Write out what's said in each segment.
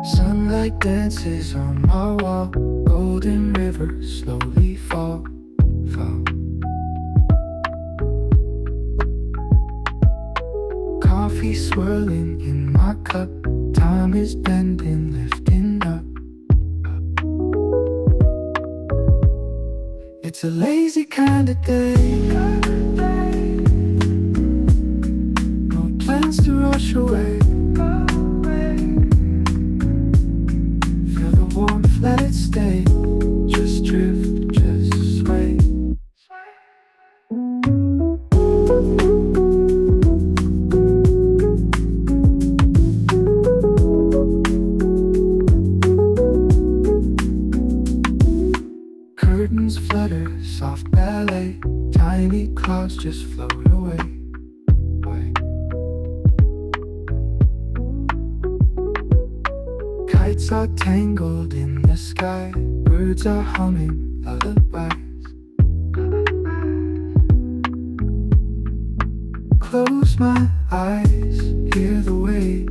Sunlight dances on my wall, golden rivers slowly fall. Coffee swirling in my cup, time is bending, lifting up. It's a lazy kind of day, no plans to rush away. Feel the warmth, let it stay. Just drift, just sway. Curtains flutter, soft ballet. Tiny clouds just float away. Kites are tangled in the sky. Birds are humming lullabies. Close my eyes, hear the waves.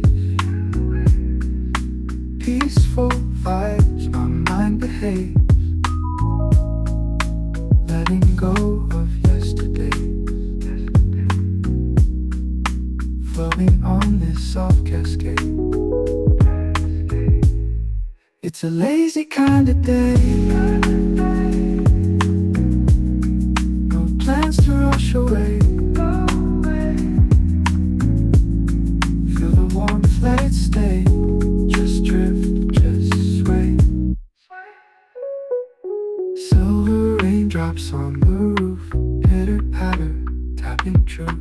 Peaceful vibes, my mind behaves. Letting go of yesterday, floating on this soft cascade. It's a lazy kind of day, no plans to rush away. Feel the warmth, let it stay. Just drift, just sway. Silver raindrops on the roof, pitter patter, tapping truth.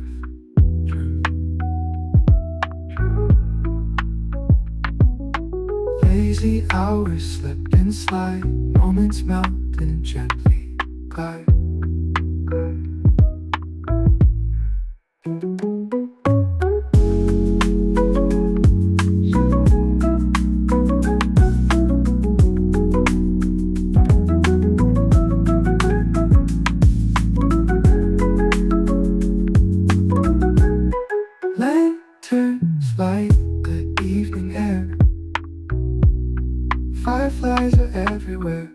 Lazy hours slip and slide, moments melt and gently glide. Lanterns light the evening air. Fireflies are everywhere.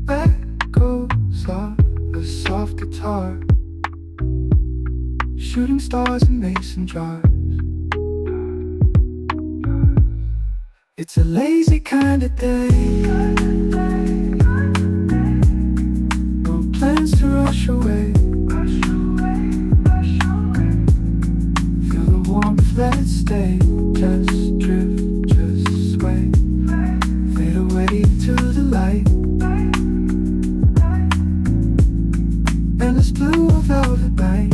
Echoes of a soft guitar, shooting stars in mason jars. It's a lazy kind of day, no plans to rush away. Feel the warmth, let it stay. Just drift, just sway. Fade away to the light. Endless blue of velvet night.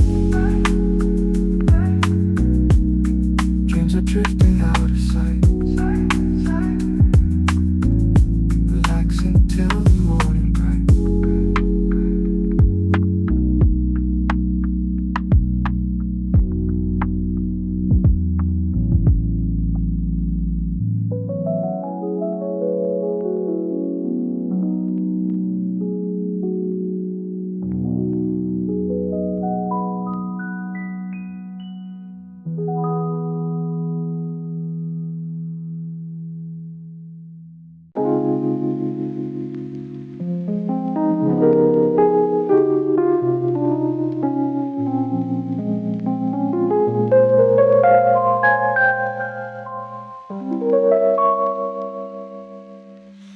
Dreams are drifting out of sight. Relaxing till the morning bright.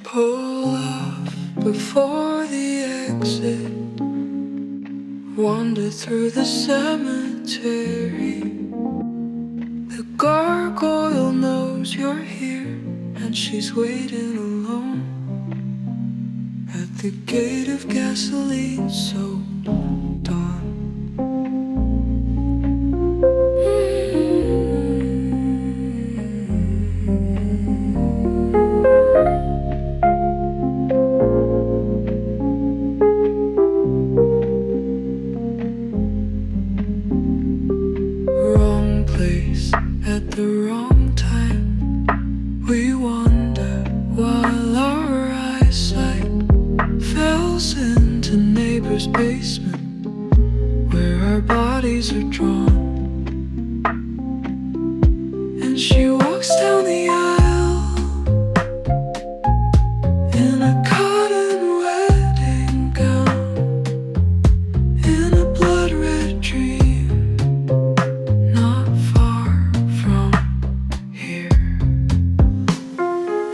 Pull off before the exit. Wander through the cemetery. The gargoyle knows you're here, and she's waiting alone at the gate of gasoline so dawn. At the wrong time, we wonder why. while our eyesight falls into neighbor's basement, where our bodies are drawn. And she walks down the aisle in a cotton wedding gown, in a blood red dream, not far from here.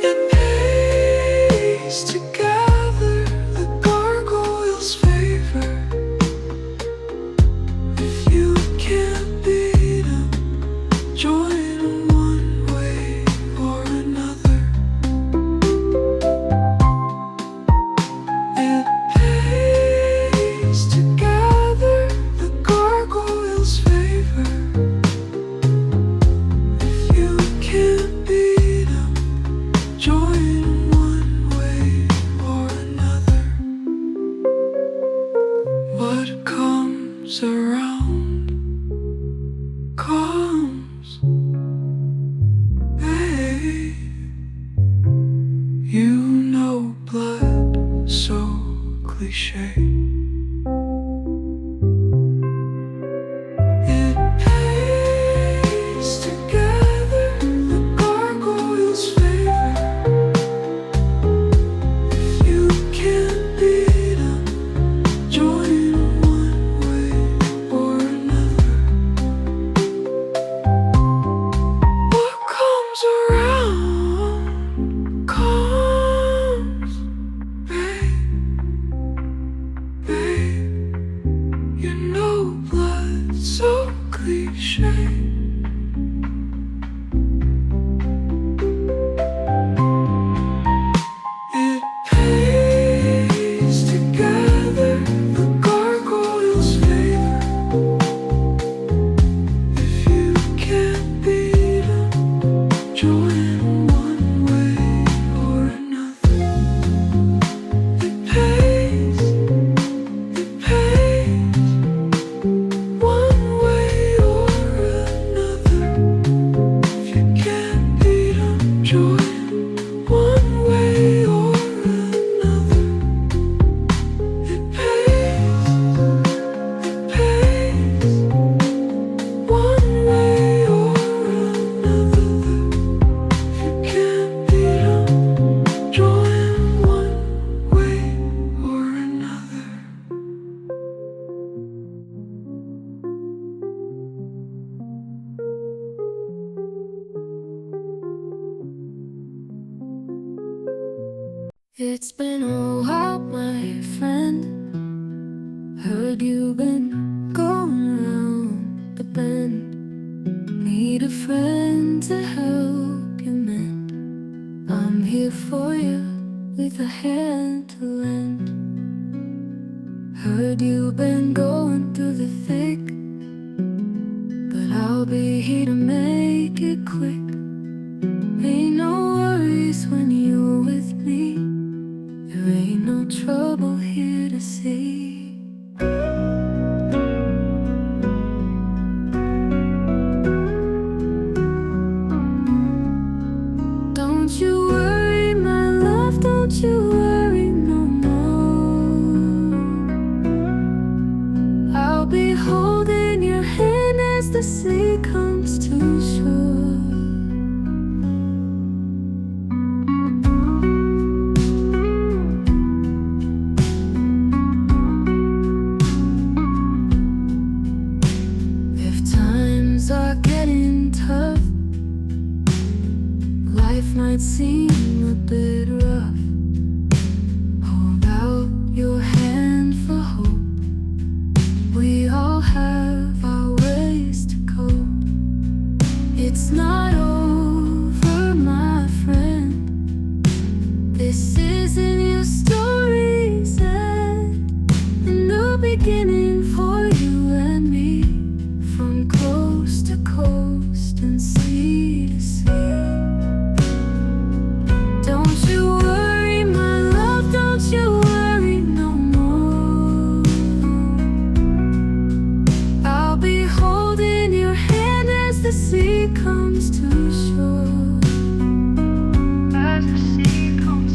It pays to gather the gargoyle's favor. If you can't beat 'em, join 'em one way or another. It pays to gather the gargoyle's favor. If you can't beat 'em, join 'em one way or another. What comes around comes, babe. You know blood, so cliche. It pays to gather the gargoyle's favor. If you can't beat 'em, join 'em one way or another. What comes around comes, babe. You know blood, so cliche. It pays to gather the gargoyle's favor. If you can't beat 'em, join 'em one way or another. It pays one way or another. If you can't beat 'em, join one way or another. It pays one way or another. If you can't beat 'em, join one way or another. It's been a while, my friend. Heard you've been going around the bend. Need a friend to help you mend. I'm here for you with a hand to lend. Heard you've been going through the thick, but I'll be here to make it quick. Ain't no worries when you're with me. There ain't no trouble here to see. Don't you worry, my love, don't you worry no more. I'll be holding your hand as the sea comes to shore. If times are getting tough, life might seem a bit rough, hold out your hand for hope. We all have our ways to go. It's not over, my friend. This isn't your story's end. In the beginning for you and me, from coast to coast and sea to sea. Don't you worry, my love, don't you worry no more. I'll be holding your hand as the sea comes to shore. As the sea comes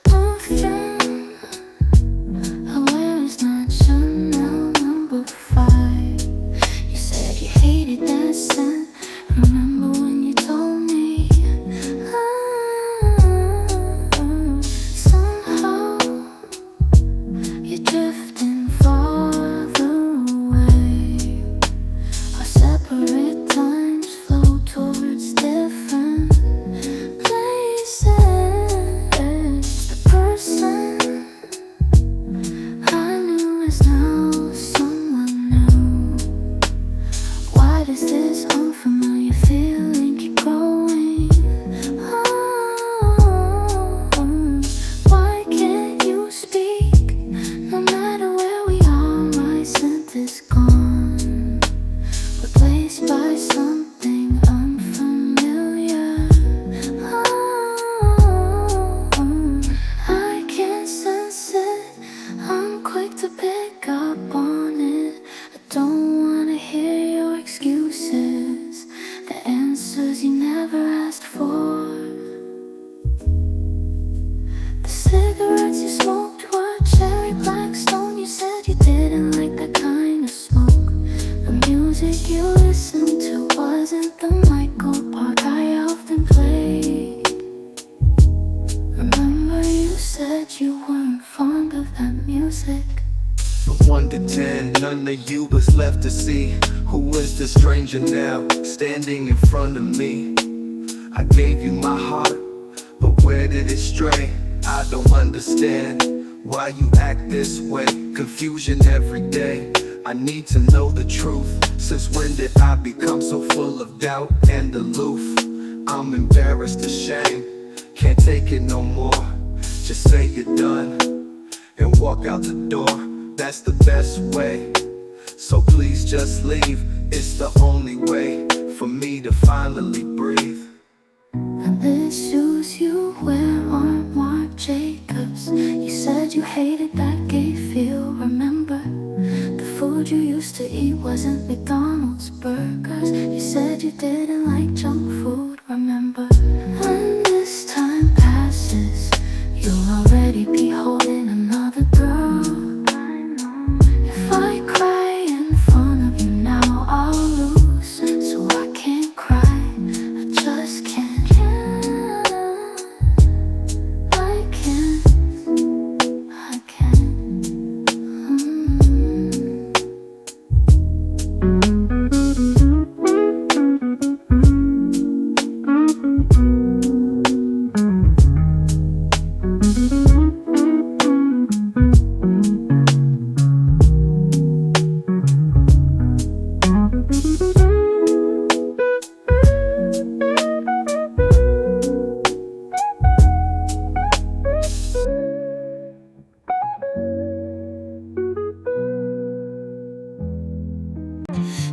Loft Dream, I wear is not Chanel #5. You said you hated that scent. Remember when you told me? Somehow you're drifting farther away. Our separate times flow towards different places. The person I knew is now someone new. Why does this unfamiliar feeling keep growing? Why can't you speak? No matter where we are, my scent is gone, replaced by something unfamiliar. I can't sense it. I'm quick to pick up on it. I don't wanna hear your excuses, the answers you never asked for. The cigarettes you smoked were cherry Blackstone. You said you didn't like that kind of smoke. The music you listened to wasn't the Michael Park I often played. Remember you said you weren't fond of that music. From 1 to 10, none of you was left to see. Who is the stranger now, standing in front of me? I gave you my heart, but where did it stray? I don't understand why you act this way. Confusion every day, I need to know the truth. Since when did I become so full of doubt and aloof? I'm embarrassed, ashamed, can't take it no more. Just say you're done and walk out the door. That's the best way, so please just leave. It's the only way for me to finally breathe. The shoes you wear aren't Marc Jacobs. You said you hated that gay feel. Remember, the food you used to eat wasn't McDonald's burgers. You said you didn't like junk food. Remember, when this time passes, you'll already be holding another girl. If I cry in front of you now, I'll lose. So I can't cry, I just can't. I can't.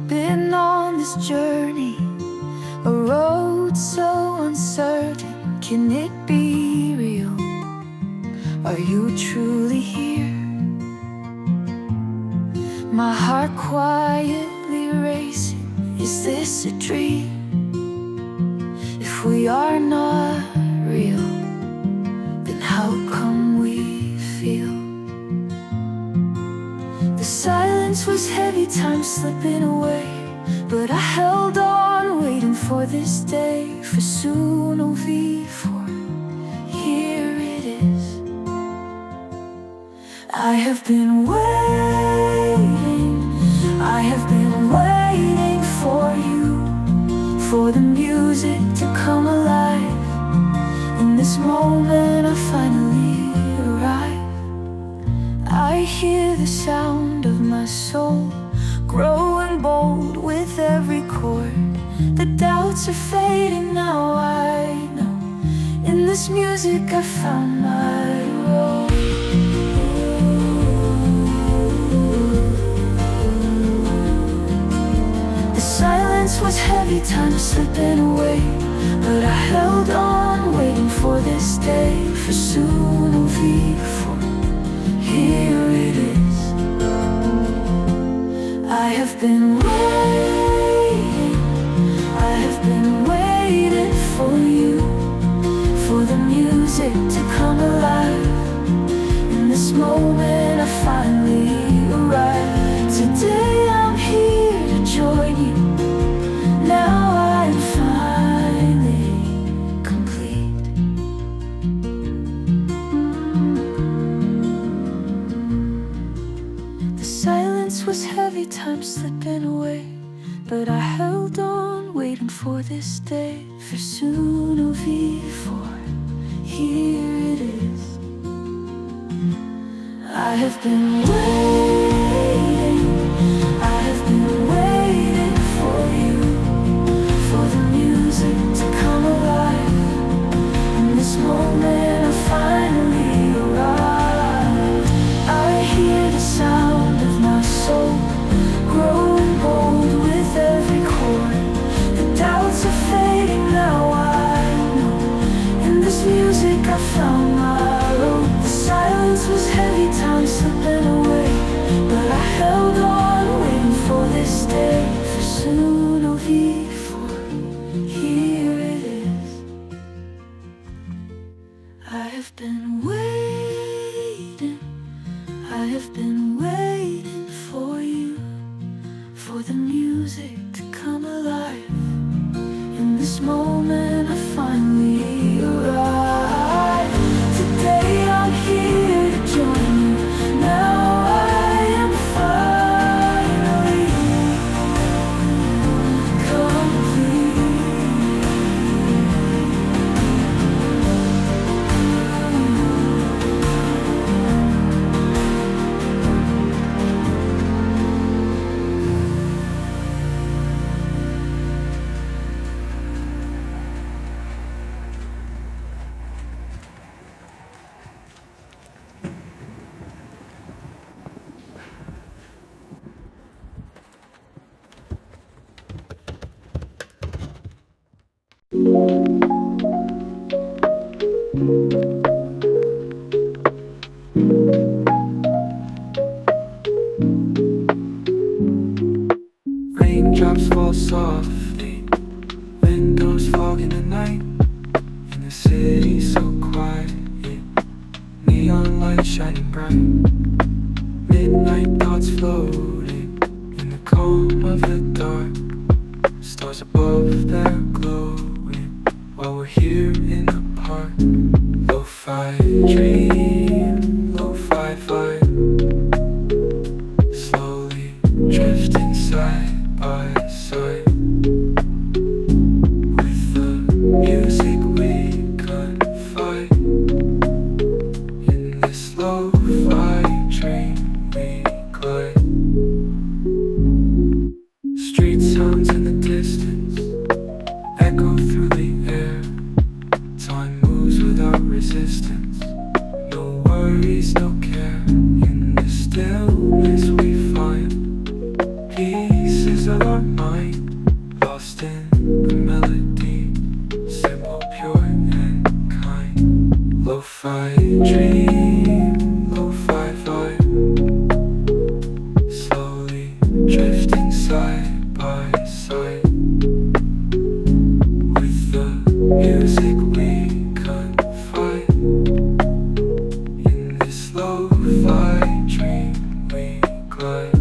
Been on this journey, a road so uncertain. Can it be real? Are you truly here? My heart quietly racing. Is this a dream? If we are not real, then how come we feel? The silence was heavy, time slipping away, but I held on, waiting for this day. For soon it'll be for here it is. I have been waiting, I have been waiting for you, for the music to come alive. In this moment I finally arrive. I hear the sound of my soul growing bold with every chord. The doubts are fading now, I know. In this music I found my role. The silence was heavy, time slipping away, but I held on, waiting for this day. For soon it'll be for here it is. I have been waiting, I have been waiting for you, for the music to come alive. waiting for this day, for soon it'll be for here it is. I have been waiting, I have been waiting for you, for the music to come alive. In this moment I finally arrive. I hear the sound of my soul growing bold with every chord. The doubts are fading now, I know. In this music I found my road. The silence was heavy, time slipping away, but I held on, waiting for this day, for soon it'll be for here it is. I have been waiting, I have been waiting for you, for the music to come alive. In this moment I finally arrive. Today I'm here to join you. Now I am finally Raindrops fall softly, windows fog in the night, and the city so quiet, neon lights shining bright, midnight thoughts floating in the calm of the dark, stars above they're glowing, while we're here in the park. Lo-fi dream, lo-fi vibe, slowly drifting side by side, with the music we confide. In this lo-fi dream we glide. Street sounds in the distance echo through the air. Time moves without resistance, no worries, no care. In the stillness we find pieces of our mind, lost in the melody, simple, pure and kind. Lo-fi dream, lo-fi vibe, slowly drifting side by side, with the music we confide. In this lo-fi dream we glide.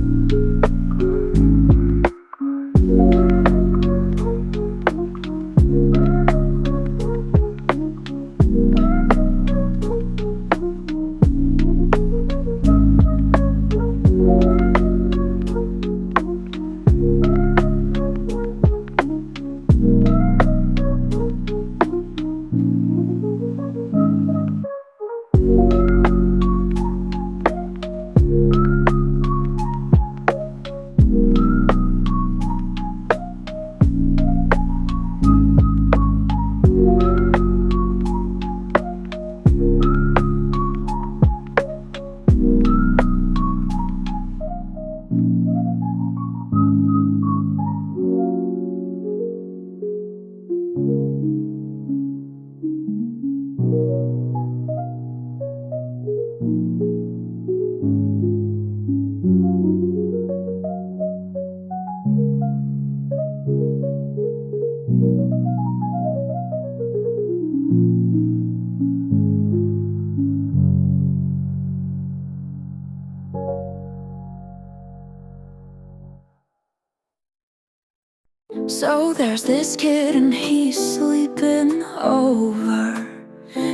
So there's this kid and he's sleeping over.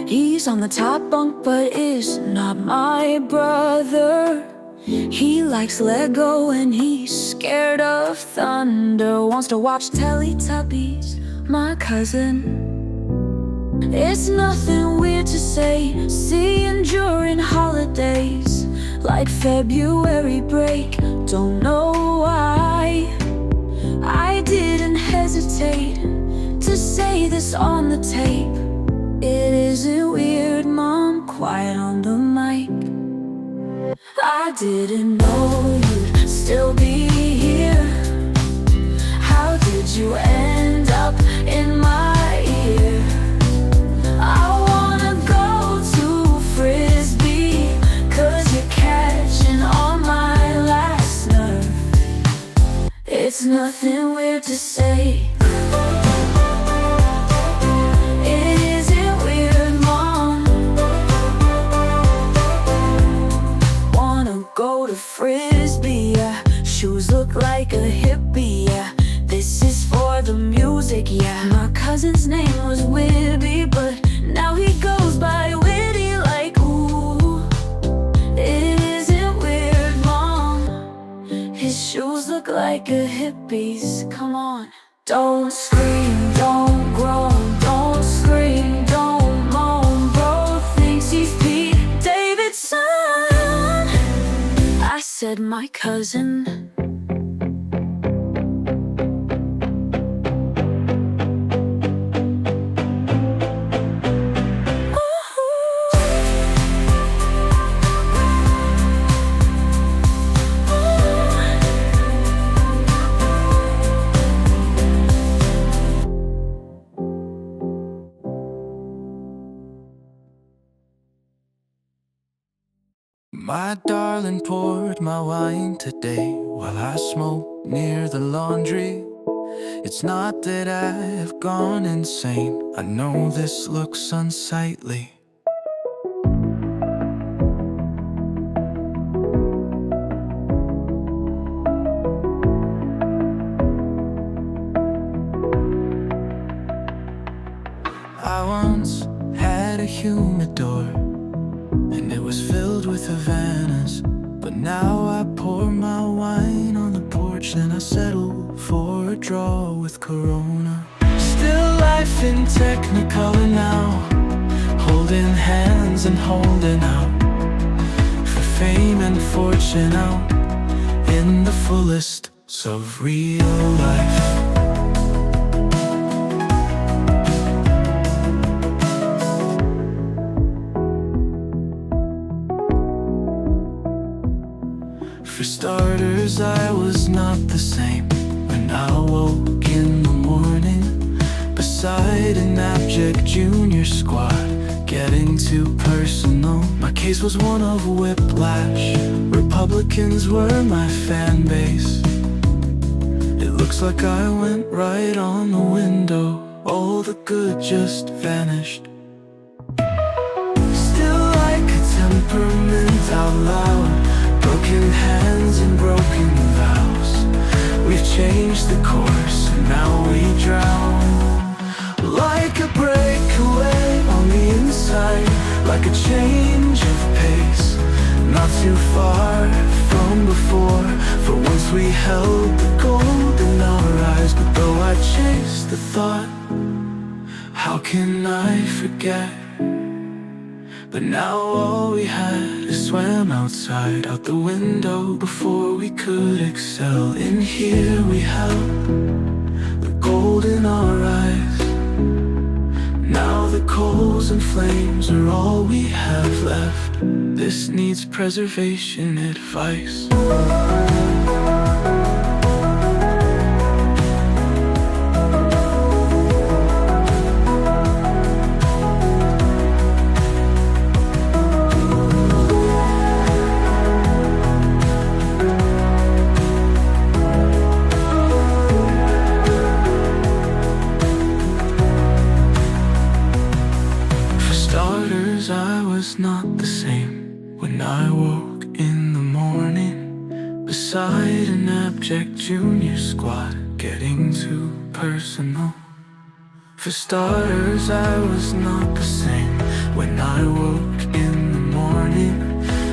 He's on the top bunk but is not my brother. He likes Lego and he's scared of thunder. Wants to watch Teletubbies, my cousin. It's nothing weird to say, seeing during holidays, like February break, don't know why. I didn't hesitate to say this on the tape. It isn't weird, Mom, quiet on the mic. I didn't know you'd still be here. How did you end up in my ear? I wanna go to Frisbee, 'cause you're catching on my last nerve. It's nothing weird to say. It isn't weird, Mom. Wanna go to Frisbee, yeah. Shoes look like a hippie, yeah. This is for the music, yeah. My cousin's name was Whitby, but now he goes by Witty, like ooh. It isn't weird, Mom. His shoes look like a hippie's, come on. Don't scream, don't groan, don't scream, don't moan. Bro thinks he's Pete Davidson. I said my cousin. My darling poured my wine today while I smoked near the laundry. It's not that I have gone insane, I know this looks unsightly. I once had a humidor, and it was filled with Havanas. But now I pour my wine on the porch, and I settle for a draw with Corona. Still life in Technicolor now, holding hands and holding out for fame and fortune out in the fullest of real life. For starters, I was not the same when I woke in the morning beside an abject junior squad, getting too personal. My case was one of whiplash. Republicans were my fan base. It looks like I went right on the window. All the good just vanished. Still like a temperament out loud, broken hands and broken vows. We've changed the course and now we drown. Like a breakaway on the inside, like a change of pace, not too far from before. For once we held the gold in our eyes, but though I chased the thought, how can I forget? But now all we had is swam outside, out the window before we could excel. In here we held the gold in our eyes. Now the coals and flames are all we have left. This needs preservation advice. I was not the same when I woke in the morning beside an abject junior squad, getting too personal. For starters, I was not the same when I woke in the morning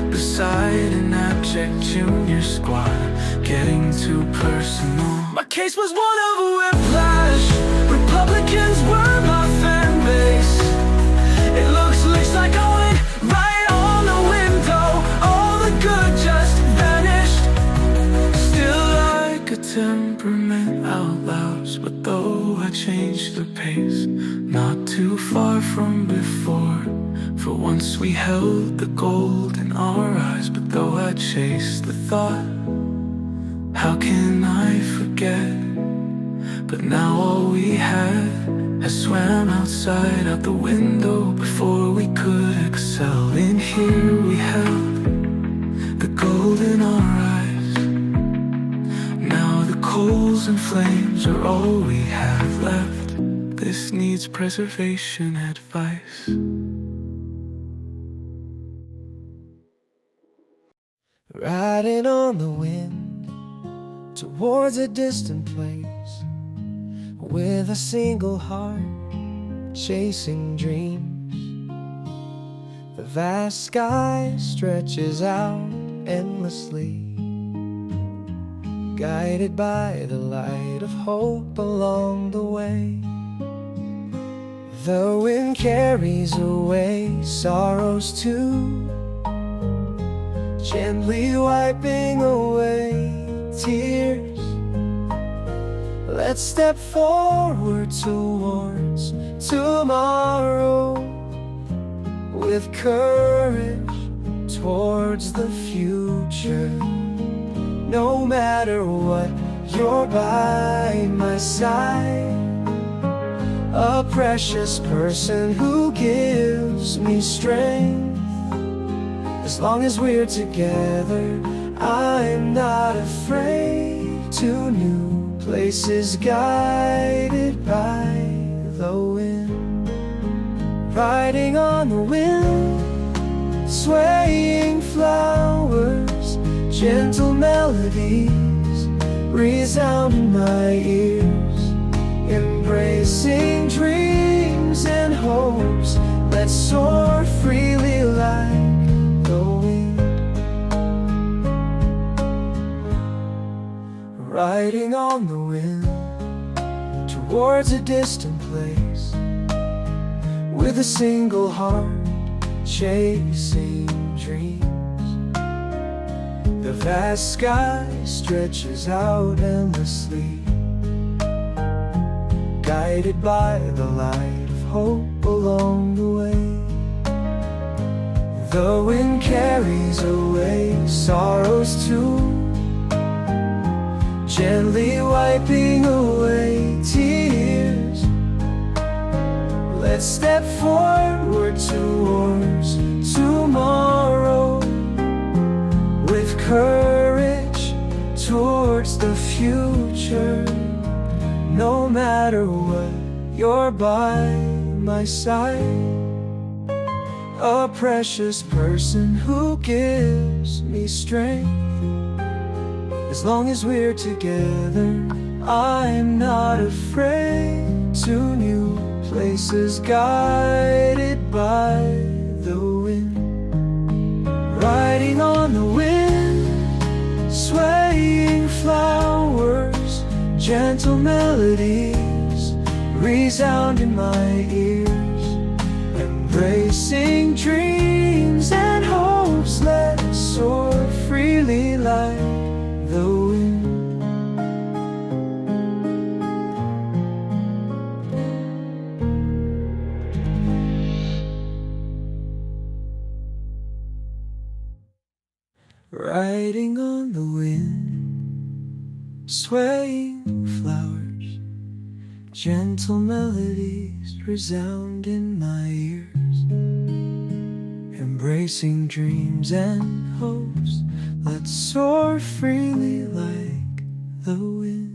beside an abject Project Junior Squad, getting too personal. My case was one of a whiplash. Republicans were my fan base. It looks like I went right on the window. All the good just vanished. Still like a temperament outlaws, but though I changed the pace, not too far from before. For once we held the gold in our eyes, but though I chased the thought, how can I forget? But now all we had has swam outside out the window before we could excel. In here we held the gold in our eyes. Now the coals and flames are all we have left. This needs preservation advice. Riding on the wind towards a distant place, with a single heart chasing dreams. The vast sky stretches out endlessly, guided by the light of hope along the way. The wind carries away sorrows too, gently wiping away tears. Let's step forward towards tomorrow, with courage towards the future. No matter what, you're by my side, a precious person who gives me strength. As long as we're together, I'm not afraid to new places, guided by the wind. Riding on the wind, swaying flowers, gentle melodies resound in my ears. Embracing dreams and hopes, let's soar freely like the wind. Riding on the wind towards a distant place, with a single heart chasing dreams. The vast sky stretches out endlessly, guided by the light of hope along the way. The wind carries away sorrows too, gently wiping away tears. Let's step forward towards tomorrow, with courage towards the future. No matter what, you're by my side, a precious person who gives me strength. As long as we're together, I'm not afraid to new places, guided by the wind. Riding on the wind, swaying flowers, gentle melodies resound in my ears. Embracing dreams and hopes, let's soar freely like the wind. Riding on the wind, swaying flowers, gentle melodies resound in my ears. Embracing dreams and hopes, let's soar freely like the wind.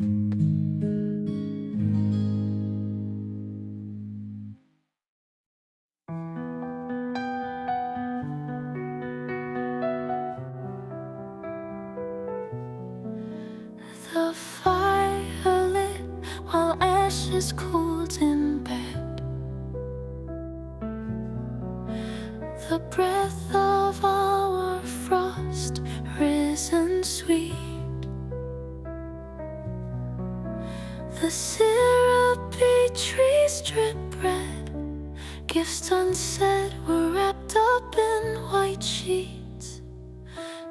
The fire lit while ashes cooled in bed. The breath of our frost drip red. Gifts unsaid were wrapped up in white sheets,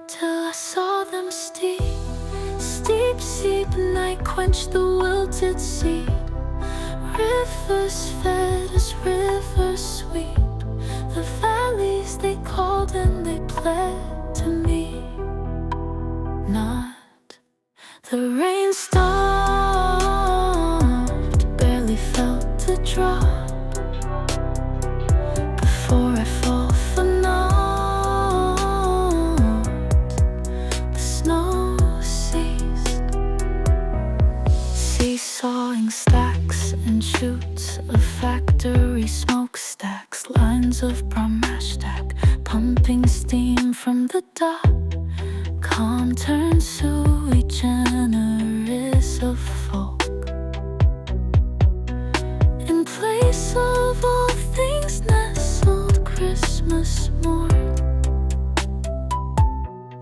till I saw them steep, steep, steep. Night quenched the wilted seed. Rivers fed as rivers sweep. The valleys they called and they pled to me. Not the rain stopped, barely felt a drop before I fall for naught. The snow ceased, seesawing stacks and shoots of factory smokestacks, lines of brown mash stack, pumping steam from the dock. Calm turns sui generis of folk. In place of all things nestled Christmas morn,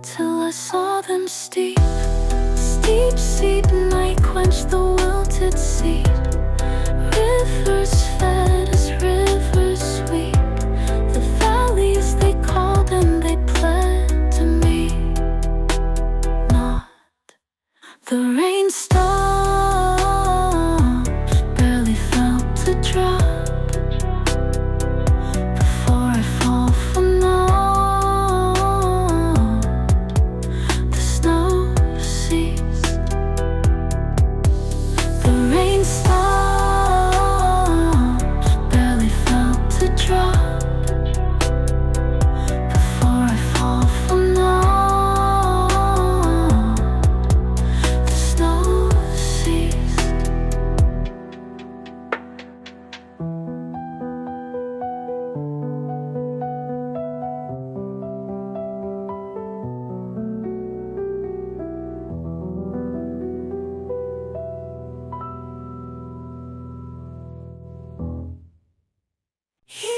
till I saw them steep, steep, steep. Night quenched the wilted seed. Rivers fed as rivers sweep. The valleys they called and they pled to me. Not the rain stopped, barely felt a drop before I fall for naught. The snow ceased. The rain stopped, barely felt a drop before I fall for naught. The snow ceased.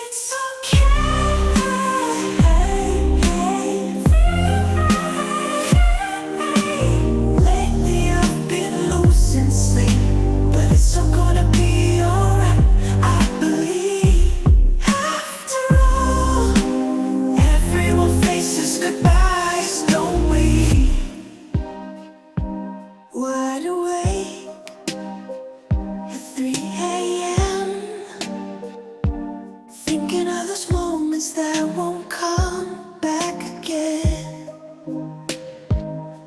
It's lately I've been losing sleep, but it's all gonna be alright, I believe. After all, everyone faces goodbyes, don't we? Wide awake at 3 a.m., thinking of those moments that won't come back again.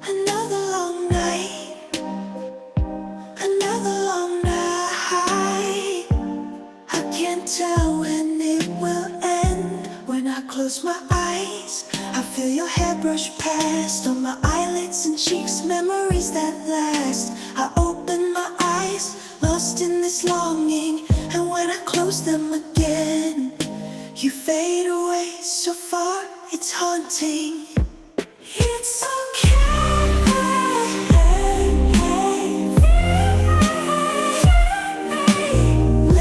Another long night, another long night. I can't tell when it will end. When I close my eyes, I feel your hair brush past on my eyelids and cheeks, memories that last. I open my eyes, lost in this longing, and when I close them again, you fade away so far, it's haunting. It's okay.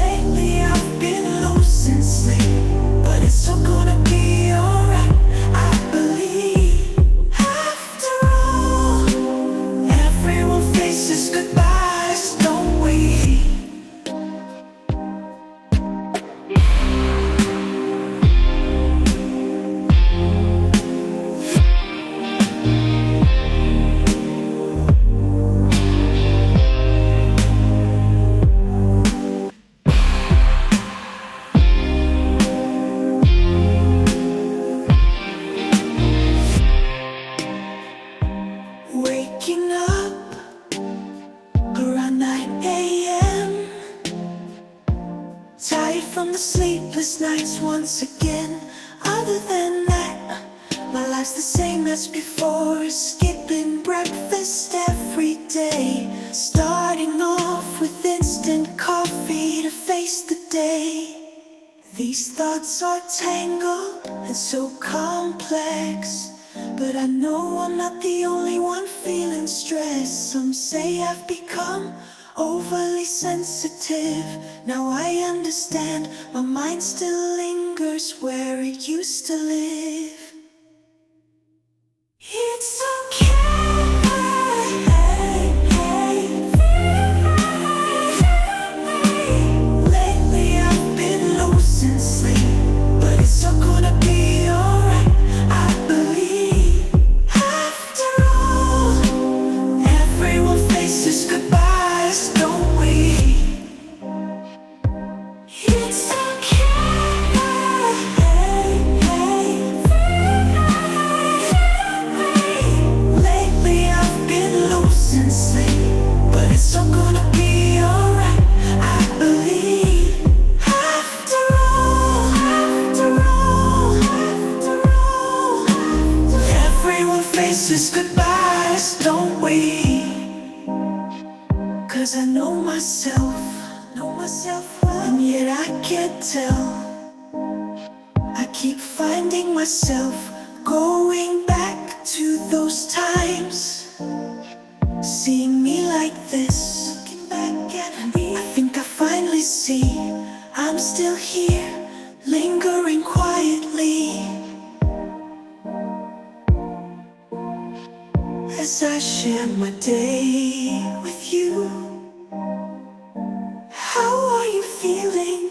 Lately I've been losing sleep, but it's all gonna be alright, I believe. After all, everyone faces goodbyes, don't we? Waking up around 9 a.m., tired from the sleepless nights once again. Other than that, my life's the same as before, skipping breakfast every day, starting off with instant coffee to face the day. These thoughts are tangled and so complex, but I know I'm not the only one feeling stressed. Some say I've become overly sensitive. Now I understand, my mind still lingers where it used to live. It's okay. Lately faces goodbyes, don't we? 'Cause I know myself well, and yet I can't tell. I keep finding myself going back to those times, seeing me like this, looking back at me. I think I finally see I'm still here, lingering quietly. As I share my day with you, how are you feeling?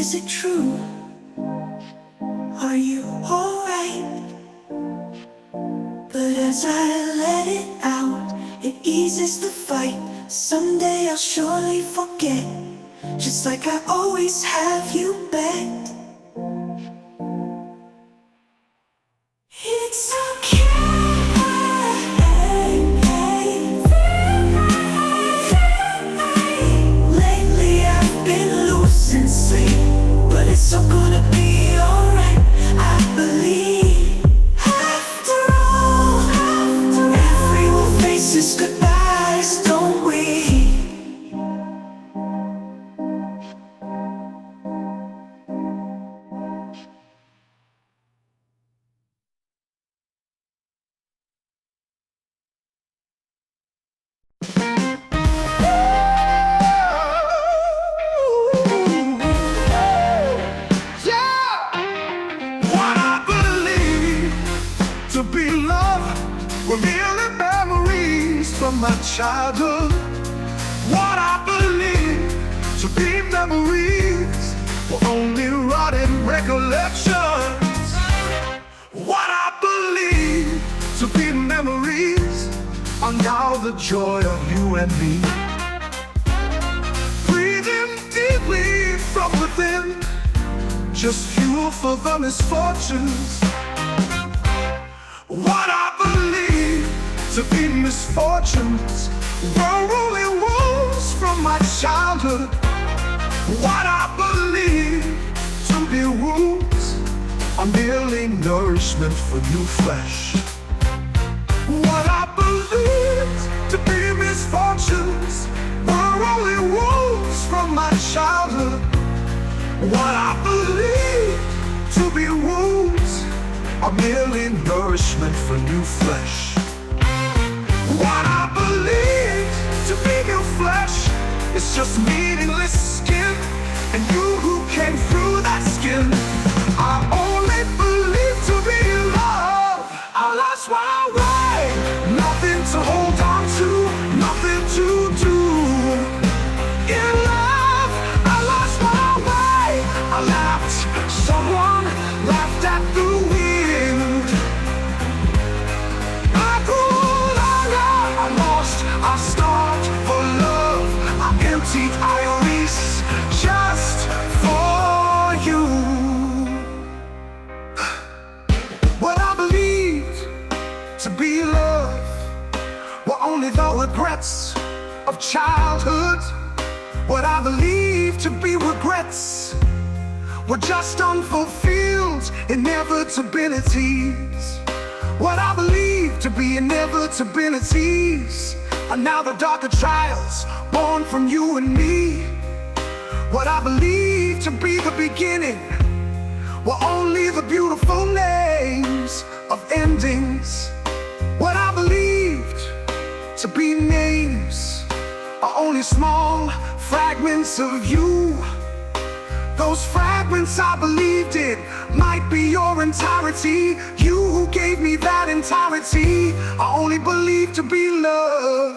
Is it true? Are you alright? But as I let it out, it eases the fight. Someday I'll surely forget, just like I always have you bet. It's okay. Lately I've been losing sleep, but it's all gonna be alright, I believe. After all, everyone faces goodbyes, don't we? What I believe to be love were merely memories from my childhood. What I believe to be memories were only rotten recollections. What I believe to be memories are now the joy of you and me. Breathing deeply from within, just fuel for the misfortunes. What I believe to be misfortunes were only wounds from my childhood. What I believe to be wounds are merely nourishment for new flesh. What I believe to be misfortunes were only wounds from my childhood. What I believe to be wounds are merely nourishment for new flesh. What I believe to be new flesh is just meaningless skin, and you who came through that skin. I only believe to be love. I lost my way, nothing to hold on to, nothing to do. In love, I lost my way. I laughed, someone laughed at the wind. I grew longer, I lost, I starved for love. I emptied iris just for you. What I believed to be love were only the regrets of childhood. What I believed to be regrets were just unfulfilled inevitabilities. What I believed to be inevitabilities are now the darker trials born from you and me. What I believed to be the beginning were only the beautiful names of endings. What I believed to be names are only small fragments of you. Those fragments I believed in might be your entirety. You who gave me that entirety, I only believed to be love.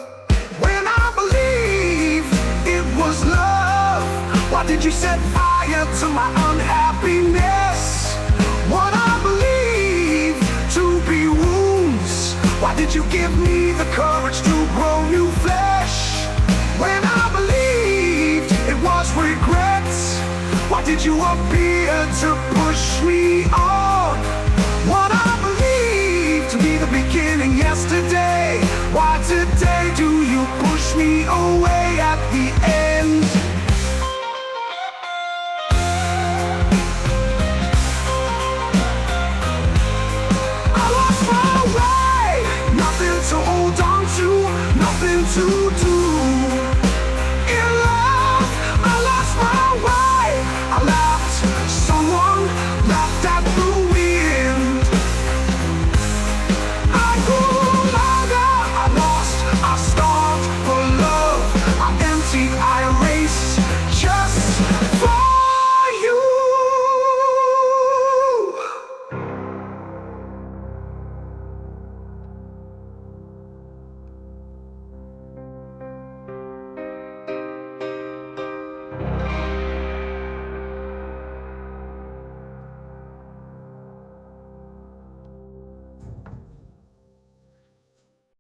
When I believed it was love, why did you set fire to my unhappiness? What I believed to be wounds, why did you give me the courage to grow new flesh? When I believed it was regrets, why did you appear to push me on?